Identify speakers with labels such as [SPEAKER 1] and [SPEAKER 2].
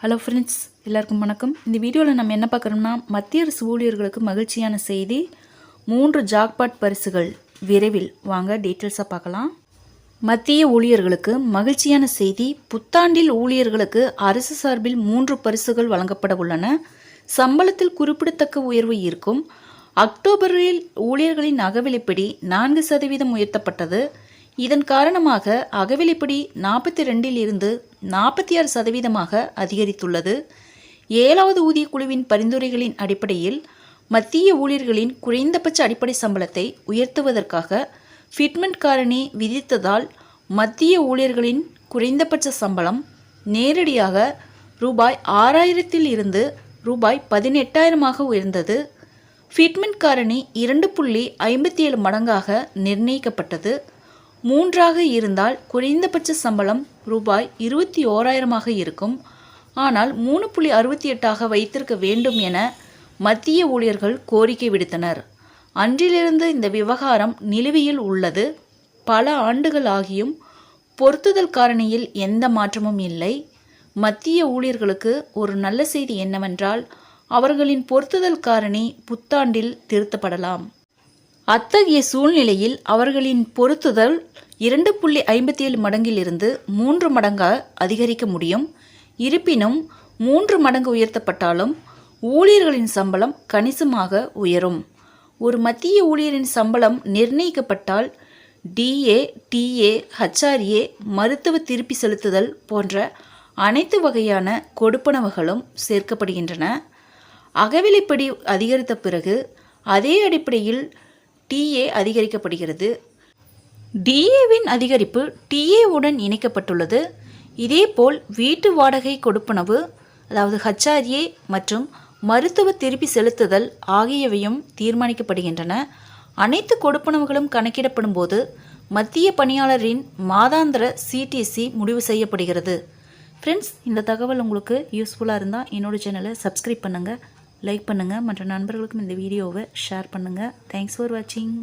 [SPEAKER 1] Hello friends, எல்லாருக்கும் வணக்கம். இந்த வீடியோவில் நம்ம என்ன பார்க்குறோம்னா, மத்திய அரசு ஊழியர்களுக்கு மகிழ்ச்சியான செய்தி. 3 ஜாக்பாட் பரிசுகள் விரைவில். வாங்க டீட்டெயில்ஸாக பார்க்கலாம். மத்திய ஊழியர்களுக்கு மகிழ்ச்சியான செய்தி. புத்தாண்டில் ஊழியர்களுக்கு அரசு சார்பில் 3 பரிசுகள் வழங்கப்பட உள்ளன. சம்பளத்தில் குறிப்பிடத்தக்க உயர்வு இருக்கும். அக்டோபரில் ஊழியர்களின் அகவிலைப்படி 4% உயர்த்தப்பட்டது. இதன் காரணமாக அகவிலைப்படி 42 இருந்து 46% அதிகரித்துள்ளது. 7வது ஊதிய குழுவின் பரிந்துரைகளின் அடிப்படையில் மத்திய ஊழியர்களின் குறைந்தபட்ச அடிப்படை சம்பளத்தை உயர்த்துவதற்காக ஃபிட்மெண்ட் காரணி விதித்ததால் மத்திய ஊழியர்களின் குறைந்தபட்ச சம்பளம் நேரடியாக ரூபாய் 6000 இருந்து ரூபாய் 18,000 உயர்ந்தது. ஃபிட்மெண்ட் காரணி 2.57 மடங்காக நிர்ணயிக்கப்பட்டது. 3 இருந்தால் குறைந்தபட்ச சம்பளம் ரூபாய் 21,000 இருக்கும். ஆனால் 3.68 வைத்திருக்க வேண்டும் என மத்திய ஊழியர்கள் கோரிக்கை விடுத்தனர். அன்றிலிருந்து இந்த விவகாரம் நிலுவையில் உள்ளது. பல ஆண்டுகள் ஆகியும் பொருத்துதல் காரணியில் எந்த மாற்றமும் இல்லை. மத்திய ஊழியர்களுக்கு ஒரு நல்ல செய்தி என்னவென்றால், அவர்களின் பொருத்துதல் காரணி புத்தாண்டில் திருத்தப்படலாம். அத்தகைய சூழ்நிலையில் அவர்களின் பொருத்துதல் 2.57 மடங்கிலிருந்து 3 மடங்காக அதிகரிக்க முடியும். இருப்பினும் 3 மடங்கு உயர்த்தப்பட்டாலும் ஊழியர்களின் சம்பளம் கணிசமாக உயரும். ஒரு மத்திய ஊழியரின் சம்பளம் நிர்ணயிக்கப்பட்டால் DA, TA, HRA, மருத்துவ திருப்பி செலுத்துதல் போன்ற அனைத்து வகையான கொடுப்பனவுகளும் சேர்க்கப்படுகின்றன. அகவிலைப்படி அதிகரித்த பிறகு அதே அடிப்படையில் TA அதிகரிக்கப்படுகிறது. DAவின் அதிகரிப்பு TA-உடன் இணைக்கப்பட்டுள்ளது. இதேபோல் வீட்டு வாடகை கொடுப்பனவு, அதாவது HRA மற்றும் மருத்துவ திருப்பி செலுத்துதல் ஆகியவையும் தீர்மானிக்கப்படுகின்றன. அனைத்து கொடுப்பனவுகளும் கணக்கிடப்படும் போது மத்திய பணியாளரின் மாதாந்திர CTC முடிவு செய்யப்படுகிறது. ஃப்ரெண்ட்ஸ், இந்த தகவல் உங்களுக்கு யூஸ்ஃபுல்லாக இருந்தால் என்னோட சேனலை சப்ஸ்கிரைப் பண்ணுங்கள், லைக் பண்ணுங்கள், மற்ற நண்பர்களுக்கும் இந்த வீடியோவை ஷேர் பண்ணுங்கள். தேங்க்ஸ் ஃபார் வாட்சிங்.